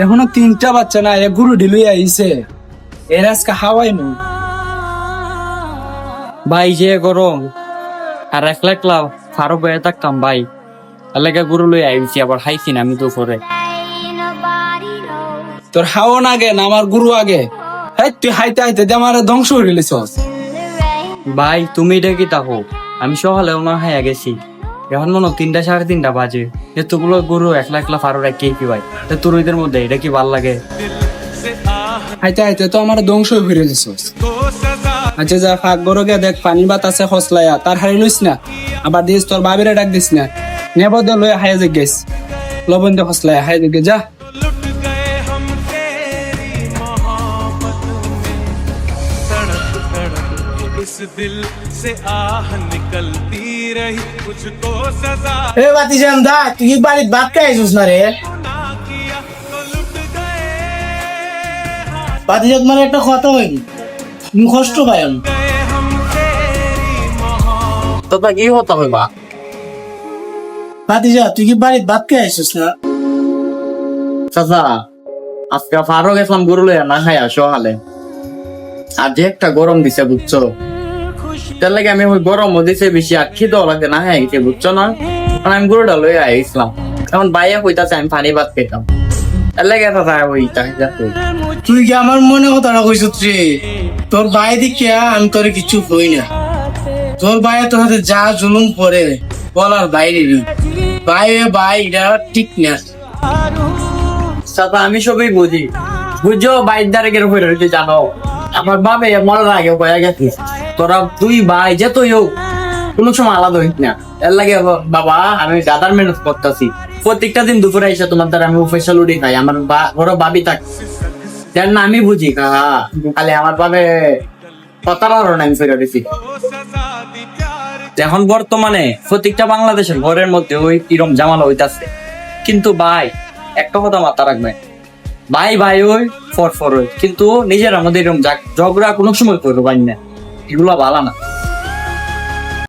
এখনো 3টা বাচ্চা না, এক গুরু ঢিলুই আইছে, এর আজকে হাওয়াই নু। ভাই যে গরম আর একলা একলা ফারুক হয়ে থাকতাম ভাই, এলাকা গরু লই আইছি আবার খাইছি না আমি দুপুরে। তোর হাওয়া আগে না আমার গুরু আগে? হ্যাঁ, তুই হাইতে হাইতে দিয়ে আমার ধ্বংস করে লিছস। ভাই তুমি এটা কি তাকো, আমি সকালেও না খাইয়া গেছি, এখন মনে হয় 3টা 3:30 বাজে, এতগুলো গরু একলা একলা ফারুক কে কি ভাই, তোর ওইদের মধ্যে এটা কি ভাল লাগে? হাইতে হাইতে তো আমার ধ্বংস করে লিছস। আচ্ছা যা ফাঁক বড় গে দেখ, পানি বাতাসে খসলাইয়া তার হারি লইস না, আবার দিস তোর বাবিরে ডাক দিস না, নেব দে লই হাইয়া যে গেছ লবণ দে খসলাইয়া হাই দিকে যা। এ বাতিজান দা, তুই কি বাড়ির ভাত খাইছিস না রে? বাতিজাত মানে একটা কথা হয়নি, কষ্ট পাই আমি। তোতা কি হতা হইবা? বাতিজা তুই কি বাড়ির ভাত খাইছিস না? চাচা আজকে ফারুক গেছিলাম গরু লইয়া না খাইয়া সকালে, আর যে একটা গরম দিছে বুঝছো, তার লাগে আমি ওই গরম দিছে বেশি আর খিদেও লাগে না খাই গেছে বুঝছো না, কারণ আমি গরুটা লইয়া আইছিলাম, এখন বাইয়া কইতাছে আমি পানি ভাত খেতাম, তার লাগে চাচা ওই তুই কি আমার মনে কথাটা কইছিস রে? তোর ভাই দিকে আমি তোর কিছু কই না, তোর ভাই তোর হাতে যা জুলুম করে বলার বাইরে নেই। ভাই ভাই এটা ঠিক না। চাচা আমি সবই বুঝি, বুঝছো বাইর দ্বারে গেলে হয়ে রয়েছে জানো, আমার বাবে মরার আগে হয়ে গেছে, তোরা তুই ভাই যে তুই হোক কোনো সময় আলাদা হইস না, এর লাগে বাবা আমি দাদার মেহনত করতেছি, প্রত্যেকটা দিন দুপুরে এসে তোমার দ্বারা আমি স্পেশাল উঠি খাই, আমার বড় ভাবি থাক যার না আমি বুঝি খালি আমার ভাবে কথার আমি ফেরে দিছি। এখন বর্তমানে প্রত্যেকটা বাংলাদেশের ঘরের মধ্যে ওই কিরম জামালা হইতাছে, কিন্তু ভাই একটা কথা মাথা রাখবে, ভাই ভাই ওই ফর ওই, কিন্তু নিজের আমাদের এরকম ঝগড়া কোনো সময় করবো পারি না, এগুলো ভালো না।